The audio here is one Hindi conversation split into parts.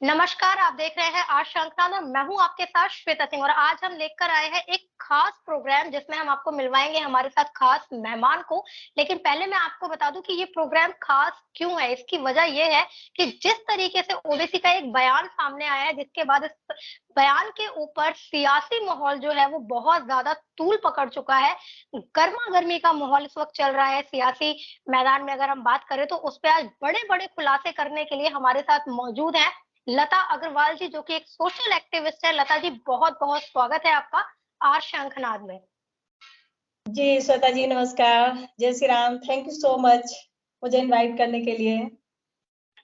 नमस्कार, आप देख रहे हैं आज श्रृंखला में मैं हूँ आपके साथ श्वेता सिंह और आज हम लेकर आए हैं एक खास प्रोग्राम जिसमें हम आपको मिलवाएंगे हमारे साथ खास मेहमान को। लेकिन पहले मैं आपको बता दूं कि ये प्रोग्राम खास क्यों है। इसकी वजह ये है कि जिस तरीके से ओवैसी का एक बयान सामने आया है, जिसके बाद इस बयान के ऊपर सियासी माहौल जो है वो बहुत ज्यादा तूल पकड़ चुका है। गर्मा गर्मी का माहौल इस वक्त चल रहा है सियासी मैदान में। अगर हम बात करें तो उस पर आज बड़े बड़े खुलासे करने के लिए हमारे साथ मौजूद है लता अग्रवाल जी, जो कि एक सोशल एक्टिविस्ट है। लता जी, बहुत-बहुत स्वागत है आपका आर शंखनाद में। जी श्वेता जी, नमस्कार। जय Shri Ram. Thank you so much मुझे इनवाइट करने के लिए।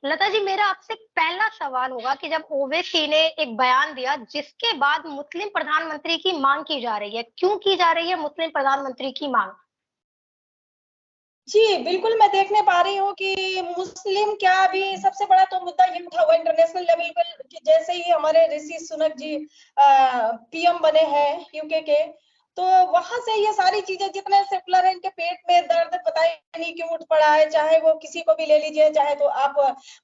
लता जी, मेरा आपसे पहला सवाल होगा कि जब ओवैसी ने एक बयान दिया जिसके बाद मुस्लिम प्रधानमंत्री की मांग की जा रही है, क्यों की जा रही है मुस्लिम प्रधानमंत्री की मांग? जी, बिल्कुल मैं देखने पा रही हूँ कि मुस्लिम क्या अभी सबसे बड़ा तो मुद्दा ये उठा हुआ है इंटरनेशनल लेवल पर कि जैसे ही हमारे ऋषि सुनक जी पीएम बने हैं यूके के, तो वहां से ये सारी चीजें जितने सेकुलर है इनके पेट में दर्द पता ही नहीं क्यों उठ पड़ा है। चाहे वो किसी को भी ले लीजिए, चाहे तो आप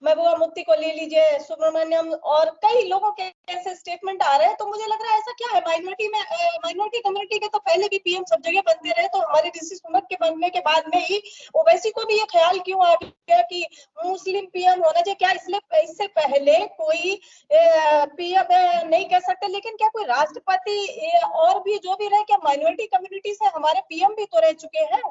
महबूबा मुफ्ती को ले लीजिए, सुब्रमण्यम और कई लोगों के ऐसे स्टेटमेंट आ रहे हैं। तो मुझे लग रहा है ऐसा क्या है, माइनॉरिटी कम्युनिटी के तो पहले भी पीएम सब जगह बनते रहे, तो हमारे ऋषि सुनक के बनने के बाद में ही ओवैसी को भी ये ख्याल क्यों आ गया कि मुस्लिम पीएम होना चाहिए? क्या इसलिए इससे पहले कोई पीएम नहीं कह सकते, लेकिन क्या कोई राष्ट्रपति और भी जो भी रहे, क्या माइनॉरिटी कम्युनिटी से हमारे पीएम भी तो रह चुके हैं?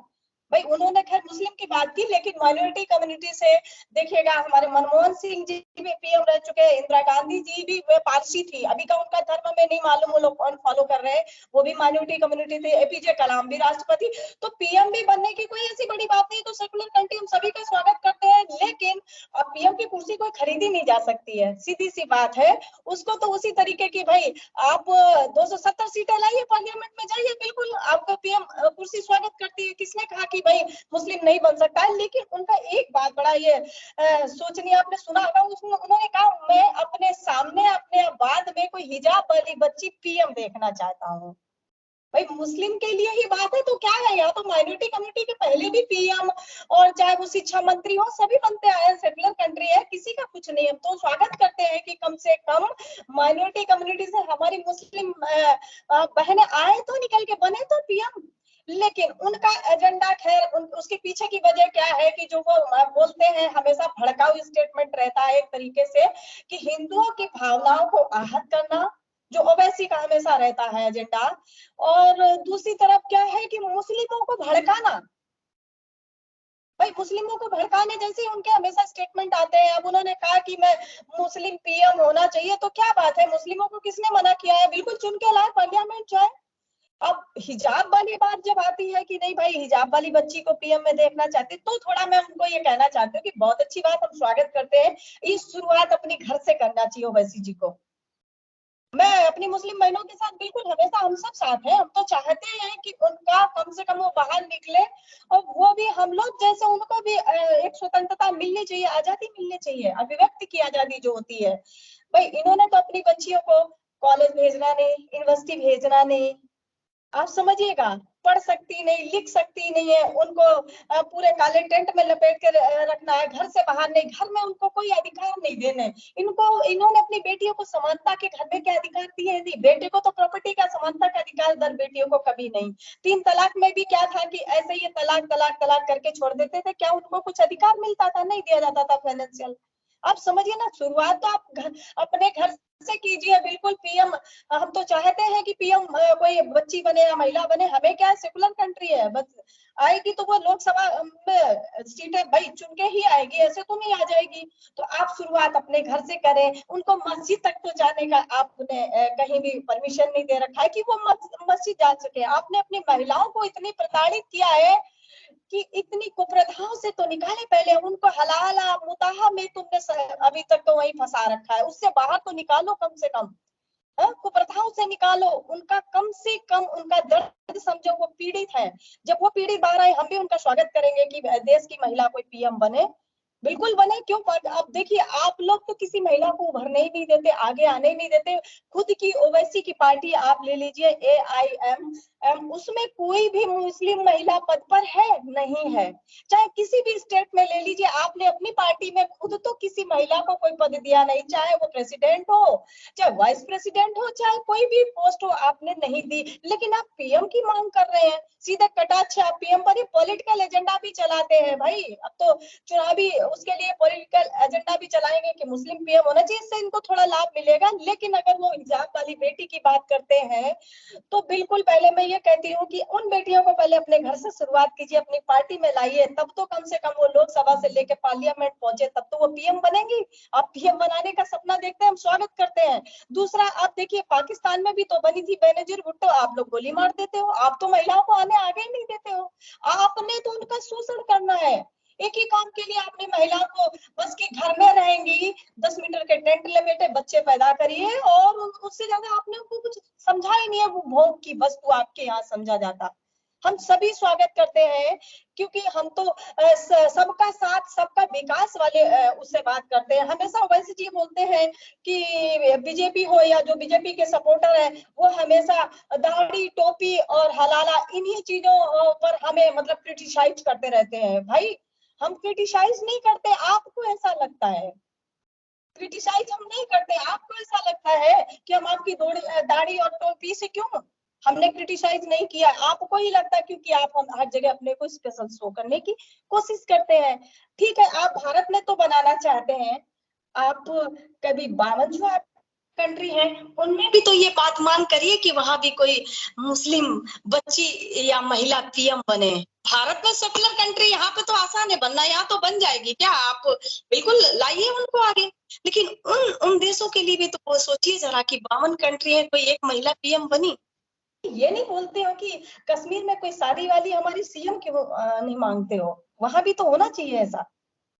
भाई उन्होंने खैर मुस्लिम की बात की, लेकिन माइनॉरिटी कम्युनिटी से देखिएगा, हमारे मनमोहन सिंह जी भी पीएम रह चुके हैं, इंदिरा गांधी जी भी वे पारसी थी, अभी का उनका धर्म में नहीं मालूम वो लोग कौन फॉलो कर रहे हैं, वो भी माइनॉरिटी कम्युनिटी थे, एपीजे कलाम भी राष्ट्रपति। तो पीएम भी बनने की कोई ऐसी बड़ी बात नहीं, तो सेकुलर कंट्री हम सभी का स्वागत करते हैं, लेकिन अब पीएम की कुर्सी कोई खरीदी नहीं जा सकती है, सीधी सी बात है। उसको तो उसी तरीके की, भाई आप 270 सीटें लाइए, पार्लियामेंट में जाइए, बिल्कुल आपका पीएम कुर्सी स्वागत करती है। किसने कहा कि भाई मुस्लिम नहीं बन सकता है? लेकिन उनका एक बात बड़ा ये सोचनीय, आपने सुना होगा, उन्होंने कहा मैं अपने सामने अपने बाद में कोई हिजाब वाली बच्ची पीएम देखना चाहता हूँ। भाई मुस्लिम के लिए ही बात है तो क्या है, यहाँ तो माइनॉरिटी कम्युनिटी के पहले भी पीएम और चाहे वो शिक्षा मंत्री हो सभी बनते आए हैं, सेकुलर कंट्री है, किसी का कुछ नहीं। हम तो स्वागत करते हैं कि कम से कम माइनॉरिटी कम्युनिटी से हमारी मुस्लिम बहनें आए तो निकल के बने तो पीएम। लेकिन उनका एजेंडा खैर उसके पीछे की वजह क्या है कि जो वो बोलते हैं, हमेशा भड़काऊ स्टेटमेंट रहता है एक तरीके से कि हिंदुओं की भावनाओं को आहत करना, जो ओवैसी का हमेशा रहता है एजेंडा। और दूसरी तरफ क्या है कि मुस्लिमों को भड़काना, भाई मुस्लिमों को भड़काने जैसे उनके हमेशा स्टेटमेंट आते हैं। अब उन्होंने कहा कि मैं मुस्लिम पीएम होना चाहिए, तो क्या बात है, मुस्लिमों को किसने मना किया है? बिल्कुल चुन के लाए, पार्लियामेंट जाए। अब हिजाब वाली बात जब आती है कि नहीं भाई हिजाब वाली बच्ची को पीएम में देखना चाहते, तो थोड़ा मैं उनको ये कहना चाहती हूँ कि बहुत अच्छी बात, हम स्वागत करते हैं। इस शुरुआत अपनी घर से करना चाहिए ओवैसी जी को। मैं अपनी मुस्लिम बहनों के साथ बिल्कुल हमेशा हम सब साथ हैं। हम तो चाहते हैं कि उनका कम से कम वो बाहर निकले और वो भी हम लोग जैसे उनको भी एक स्वतंत्रता मिलनी चाहिए, आजादी मिलनी चाहिए, अभिव्यक्ति की आजादी जो होती है। भाई इन्होंने तो अपनी बच्चियों को कॉलेज भेजना नहीं, यूनिवर्सिटी भेजना नहीं, आप समझिएगा, पढ़ सकती नहीं, लिख सकती नहीं है, उनको पूरे काले टेंट में लपेट कर रखना है, घर से बाहर नहीं, घर में उनको कोई अधिकार नहीं देने। इनको इन्होंने अपनी बेटियों को समानता के घर में क्या अधिकार दिए? नहीं, बेटे को तो प्रॉपर्टी का समानता का अधिकार दर, बेटियों को कभी नहीं। 3 तलाक में भी क्या था कि ऐसे ही तलाक तलाक तलाक करके छोड़ देते थे, क्या उनको कुछ अधिकार मिलता था? नहीं दिया जाता था फाइनेंशियल। आप समझिए ना, शुरुआत तो आप अपने घर से कीजिए। बिल्कुल पीएम, हम तो चाहते हैं कि पीएम कोई बच्ची बने या महिला बने, हमें क्या है, सेकुलर कंट्री है, बस आएगी तो वो लोकसभा में सीटें भाई चुन के ही आएगी, ऐसे तो नहीं आ जाएगी। तो आप शुरुआत अपने घर से करें। उनको मस्जिद तक तो जाने का आपने कहीं भी परमिशन नहीं दे रखा है कि वो मस्जिद जा सके। आपने अपनी महिलाओं को इतनी प्रताड़ित किया है कि इतनी कुप्रथाओं से तो निकाले, पहले उनको हलाला मुताहा में तुमने अभी तक तो वही फंसा रखा है, उससे बाहर तो निकालो कम से कम। कुप्रथाओं से निकालो, उनका कम से कम उनका दर्द समझो, वो पीड़ित है। जब वो पीड़ित बाहर आए, हम भी उनका स्वागत करेंगे कि देश की महिला कोई पीएम बने। बिल्कुल बने, क्यों अब देखिए आप लोग तो किसी महिला को उभरने ही नहीं देते, आगे आने ही नहीं देते। खुद की ओवैसी की पार्टी आप ले लीजिए AIM, उसमें कोई भी मुस्लिम महिला पद पर है नहीं है। चाहे किसी भी स्टेट में ले लीजिए, आपने अपनी पार्टी में खुद तो किसी महिला को कोई पद दिया नहीं, चाहे वो प्रेसिडेंट हो, चाहे वाइस प्रेसिडेंट हो, चाहे कोई भी पोस्ट हो, आपने नहीं दी। लेकिन आप PM की मांग कर रहे हैं, सीधा कटाक्ष आप PM पर ही पॉलिटिकल एजेंडा भी चलाते हैं भाई। अब तो चुनावी उसके लिए पॉलिटिकल एजेंडा भी चलाएंगे कि मुस्लिम PM होना चाहिए, इससे इनको थोड़ा लाभ मिलेगा। लेकिन अगर वो हिजाब वाली बेटी की बात करते हैं, तो बिल्कुल पहले मैं ये कहती हूँ कि उन बेटियों को पहले अपने घर से शुरुआत कीजिए, अपनी पार्टी में लाइए, तब तो कम से कम वो लोकसभा से लेकर पार्लियामेंट पहुंचे, तब तो वो PM बनेंगी। आप PM बनाने का सपना देखते हैं, हम स्वागत करते हैं। दूसरा, आप देखिए पाकिस्तान में भी तो बनी थी बेनजीर भुट्टो, आप लोग गोली मार देते हो, आप तो महिलाओं को आने आगे ही नहीं देते हो। आपने तो उनका शोषण करना है। एक ही काम के लिए आपने महिलाओं को बस कि घर में रहेंगी, 10 मीटर के टेंट लपेटे बच्चे पैदा करिए, और उससे ज्यादा आपने उनको कुछ समझा ही नहीं है। वो भोग की वस्तु आपके यहाँ समझा जाता। हम सभी स्वागत करते हैं, क्योंकि हम तो सबका साथ सबका विकास वाले उससे बात करते हैं। हमेशा वैसे जी बोलते हैं कि बीजेपी हो या जो बीजेपी के सपोर्टर है, वो हमेशा दाढ़ी टोपी और हलाला इन्हीं चीजों पर हमें मतलब क्रिटिसाइज करते रहते हैं। भाई हम क्रिटिसाइज नहीं करते, आपको ऐसा लगता है। क्रिटिसाइज हम नहीं करते, आपको ऐसा लगता है कि हम आपकी दाढ़ी और टोपी से क्यों हमने क्रिटिसाइज नहीं किया। आपको ही लगता है क्योंकि आप हम हर जगह अपने को स्पेशल शो करने की कोशिश करते हैं। ठीक है, आप भारत में तो बनाना चाहते हैं, आप कभी 52 जो कंट्री है उनमें भी तो ये बात मांग करिए कि वहां भी कोई मुस्लिम बच्ची या महिला PM बने। भारत में सेकुलर कंट्री, यहाँ पे तो आसान है बनना, यहाँ तो बन जाएगी क्या, आप बिल्कुल लाइए उनको आगे। लेकिन उन उन देशों के लिए भी तो सोचिए जरा कि 52 कंट्री है, कोई एक महिला PM बनी। ये नहीं बोलते हो कि कश्मीर में कोई शादी वाली हमारी CM क्यों नहीं मांगते हो, वहां भी तो होना चाहिए ऐसा।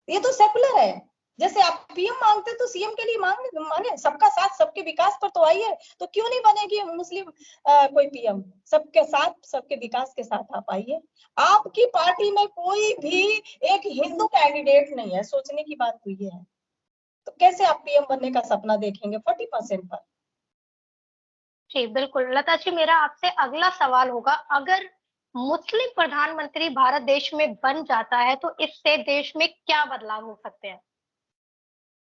ये तो सेकुलर है। जैसे आप PM मांगते तो CM के लिए मांगे, सबका साथ सबके विकास पर तो आइए। तो क्यों नहीं बनेगी मुस्लिम कोई PM? सबके साथ सबके विकास के साथ आप आइए। आपकी पार्टी में कोई भी एक हिंदू कैंडिडेट नहीं है, सोचने की बात तो ये है। तो कैसे आप PM बनने का सपना देखेंगे 40% पर? जी, बिल्कुल। लता जी, मेरा आपसे अगला सवाल होगा, अगर मुस्लिम प्रधानमंत्री भारत देश में बन जाता है, तो इससे देश में क्या बदलाव हो सकते हैं?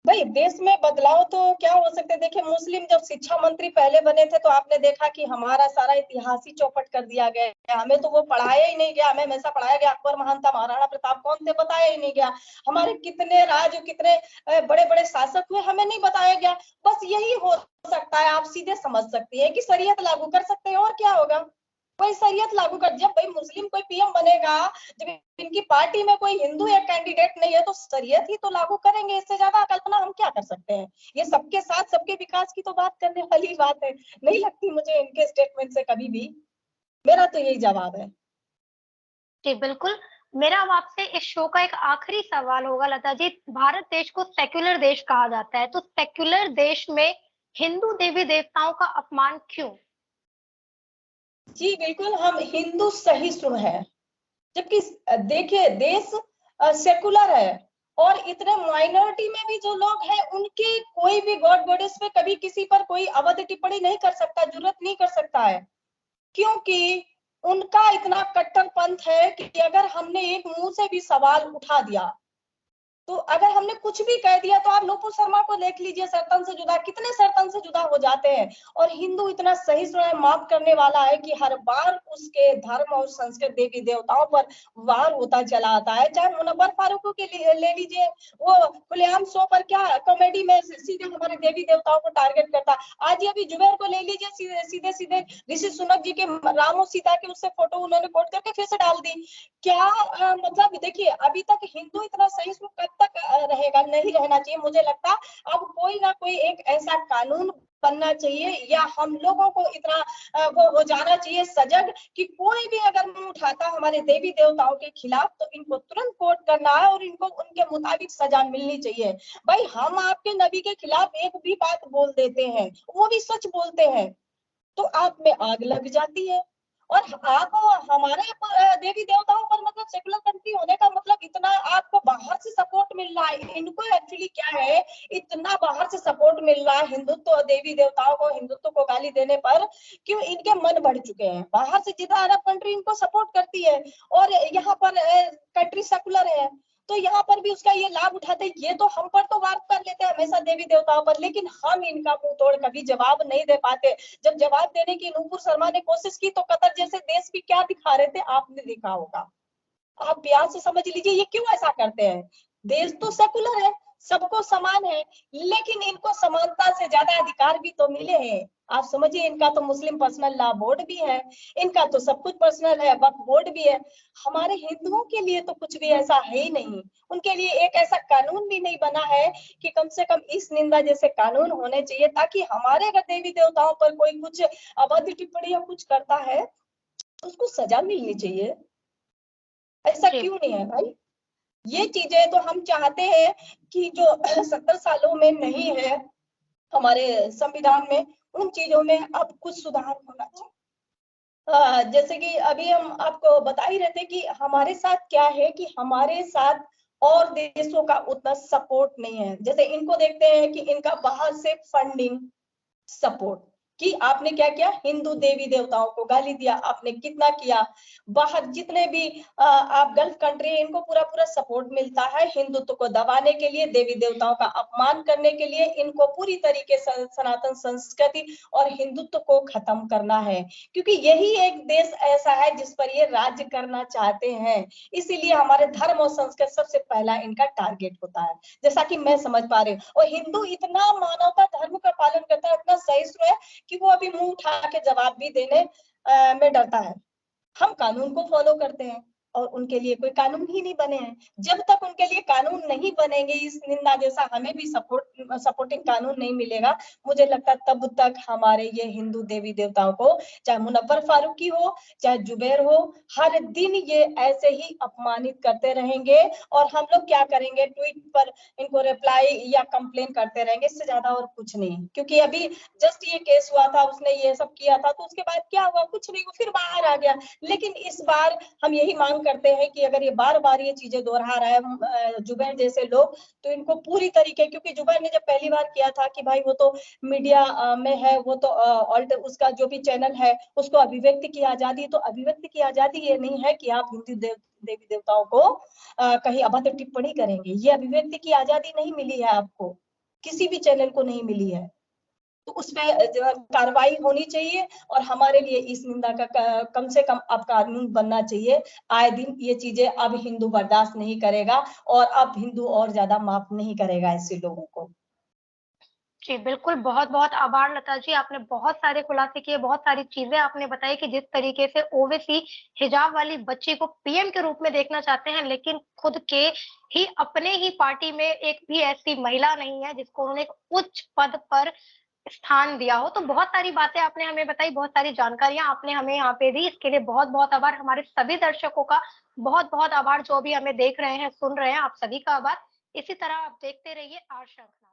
भाई देश में बदलाव तो क्या हो सकते हैं। देखिए मुस्लिम जब शिक्षा मंत्री पहले बने थे, तो आपने देखा कि हमारा सारा इतिहास ही चौपट कर दिया गया। हमें तो वो पढ़ाया ही नहीं गया, हमें हमेशा पढ़ाया गया अकबर महान था, महाराणा प्रताप कौन थे बताया ही नहीं गया। हमारे कितने राज्य, कितने बड़े बड़े शासक हुए, हमें नहीं बताया गया। बस यही हो सकता है, आप सीधे समझ सकती है कि शरीयत लागू कर सकते हैं, और क्या होगा। कोई शरीयत लागू कर, जब भाई मुस्लिम कोई PM बनेगा, जब इनकी पार्टी में कोई हिंदू या कैंडिडेट नहीं है, तो शरीयत ही तो लागू करेंगे। इससे ज्यादा कल्पना हम क्या कर सकते हैं। ये सबके साथ सबके विकास की तो बात करने वाली बात है, नहीं लगती मुझे इनके स्टेटमेंट से कभी भी। मेरा तो यही जवाब है। जी, बिल्कुल। मेरा अब आपसे इस शो का एक आखिरी सवाल होगा लता जी, भारत देश को सेक्युलर देश कहा जाता है, तो सेक्युलर देश में हिंदू देवी-देवताओं का अपमान क्यों? जी बिल्कुल, हम हिंदू सहिष्णु है, जबकि देखिए देश सेकुलर है, और इतने माइनॉरिटी में भी जो लोग हैं, उनके कोई भी गॉड गॉडेस पे कभी किसी पर कोई अवध टिप्पणी नहीं कर सकता, जरूरत नहीं कर सकता है। क्योंकि उनका इतना कट्टरपंथ है कि अगर हमने एक मुंह से भी सवाल उठा दिया, तो अगर हमने कुछ भी कह दिया, तो आप नुपुर शर्मा को देख लीजिए, सर्तन से जुदा, कितने सर्तन से जुदा हो जाते हैं। और हिंदू इतना सहिष्णु है, माफ करने वाला है कि हर बार उसके धर्म और संस्कृत देवी देवताओं पर वार होता चला आता है। चाहे मुनव्वर फारूक के लिए ले लीजिए, वो खुलेआम शो पर क्या कॉमेडी में सीधे हमारे देवी देवताओं को टारगेट करता। आज ही अभी जुबैर को ले लीजिए, सीधे सीधे ऋषि सुनक जी के राम और सीता की उससे फोटो उन्होंने कोट करके फिर से डाल दी। क्या मतलब देखिए, अभी तक हिंदू इतना सहिष्णु कब तक रहेगा, नहीं रहना चाहिए मुझे लगता। अब कोई ना कोई एक ऐसा कानून बनना चाहिए, या हम लोगों को इतना वो हो जाना चाहिए सजग, कि कोई भी अगर मुंह उठाता हमारे देवी देवताओं के खिलाफ, तो इनको तुरंत कोर्ट करना है, और इनको उनके मुताबिक सजा मिलनी चाहिए। भाई हम आपके नबी के खिलाफ एक भी बात बोल देते हैं, वो भी सच बोलते हैं, तो आप में आग लग जाती है। और आप हमारे देवी देवताओं पर मतलब सेकुलर कंट्री होने का मतलब इतना आपको बाहर से सपोर्ट मिल रहा है। इनको एक्चुअली क्या है, इतना बाहर से सपोर्ट मिल रहा है हिंदुत्व, देवी देवताओं को हिंदुत्व को गाली देने पर, क्यों इनके मन बढ़ चुके हैं। बाहर से जितना अरब कंट्री इनको सपोर्ट करती है और यहाँ पर कंट्री सेकुलर है, तो यहाँ पर भी उसका ये लाभ उठाते हैं। ये तो हम पर तो वार कर लेते हैं हमेशा देवी देवताओं पर, लेकिन हम इनका मुंह तोड़ कभी जवाब नहीं दे पाते। जब जवाब देने की नूपुर शर्मा ने कोशिश की तो कतर जैसे देश भी क्या दिखा रहे थे आपने देखा होगा। आप प्यार से समझ लीजिए ये क्यों ऐसा करते हैं। देश तो सेकुलर है, सबको समान है, लेकिन इनको समानता से ज्यादा अधिकार भी तो मिले हैं। आप समझिए, इनका तो मुस्लिम पर्सनल लॉ बोर्ड भी है, इनका तो सब कुछ पर्सनल है, वक्फ बोर्ड भी है। हमारे हिंदुओं के लिए तो कुछ भी ऐसा है ही नहीं। उनके लिए एक ऐसा कानून भी नहीं बना है कि कम से कम इस निंदा जैसे कानून होने चाहिए, ताकि हमारे अगर देवी देवताओं पर कोई कुछ अभद्र टिप्पणी या कुछ करता है तो उसको सजा मिलनी चाहिए। ऐसा क्यों नहीं है भाई। ये चीजें तो हम चाहते हैं कि जो 70 सालों में नहीं है हमारे संविधान में, उन चीजों में अब कुछ सुधार होना चाहिए। जैसे कि अभी हम आपको बता ही रहे थे कि हमारे साथ क्या है, कि हमारे साथ और देशों का उतना सपोर्ट नहीं है। जैसे इनको देखते हैं कि इनका बाहर से फंडिंग सपोर्ट, कि आपने क्या किया, हिंदू देवी देवताओं को गाली दिया, आपने कितना किया। बाहर जितने भी आप गल्फ कंट्री, इनको पूरा पूरा सपोर्ट मिलता है हिंदुत्व को दबाने के लिए, देवी देवताओं का अपमान करने के लिए। इनको पूरी तरीके से सनातन संस्कृति और हिंदुत्व को खत्म करना है, क्योंकि यही एक देश ऐसा है जिस पर ये राज्य करना चाहते हैं। इसीलिए हमारे धर्म और संस्कृति सबसे पहला इनका टारगेट होता है, जैसा कि मैं समझ पा रही हूँ। और हिंदू इतना मानवता धर्म का पालन करता है, इतना सहिष्णु है कि वो अभी मुंह उठा के जवाब भी देने में डरता है। हम कानून को फॉलो करते हैं और उनके लिए कोई कानून ही नहीं बने हैं। जब तक उनके लिए कानून नहीं बनेंगे, इस निंदा जैसा हमें भी सपोर्टिंग कानून नहीं मिलेगा, मुझे लगता है तब तक हमारे ये हिंदू देवी देवताओं को, चाहे मुनव्वर फारूकी हो, चाहे जुबैर हो, हर दिन ये ऐसे ही अपमानित करते रहेंगे। और हम लोग क्या करेंगे, ट्वीट पर इनको रिप्लाई या कंप्लेन करते रहेंगे, इससे ज्यादा और कुछ नहीं। क्योंकि अभी जस्ट ये केस हुआ था, उसने ये सब किया था, तो उसके बाद क्या हुआ, कुछ नहीं, वो फिर बाहर आ गया। लेकिन इस बार हम यही मांग करते हैं कि अगर ये बार बार ये चीजें दोहरा रहा है जुबैर जैसे लोग, तो इनको पूरी तरीके, क्योंकि जुबैर ने जब पहली बार किया था कि भाई वो तो मीडिया में है, वो तो ऑल्ट उसका जो भी चैनल है उसको अभिव्यक्ति की आजादी, तो अभिव्यक्ति की आजादी ये नहीं है कि आप हिंदू देवी देवताओं को कहीं अभद्र टिप्पणी करेंगे। ये अभिव्यक्ति की आजादी नहीं मिली है आपको, किसी भी चैनल को नहीं मिली है। तो उस पर कार्रवाई होनी चाहिए और हमारे लिए इस निंदा का कम से कम अब कानून बनना चाहिए। आए दिन ये चीजें अब हिंदू बर्दाश्त नहीं करेगा और अब हिंदू और ज्यादा माफ नहीं करेगा ऐसे लोगों को। जी, बिल्कुल, बहुत-बहुत आभार लता जी, आपने बहुत सारे खुलासे किए, बहुत सारी चीज़ें आपने बताई कि जिस तरीके से ओवैसी हिजाब वाली बच्ची को पीएम के रूप में देखना चाहते हैं, लेकिन खुद के ही अपने ही पार्टी में एक भी ऐसी महिला नहीं है जिसको उन्होंने एक उच्च पद पर स्थान दिया हो। तो बहुत सारी बातें आपने हमें बताई, बहुत सारी जानकारियाँ आपने हमें यहाँ पे दी, इसके लिए बहुत-बहुत आभार। हमारे सभी दर्शकों का बहुत-बहुत आभार, जो भी हमें देख रहे हैं, सुन रहे हैं, आप सभी का आभार। इसी तरह आप देखते रहिए आर श्रृंखला।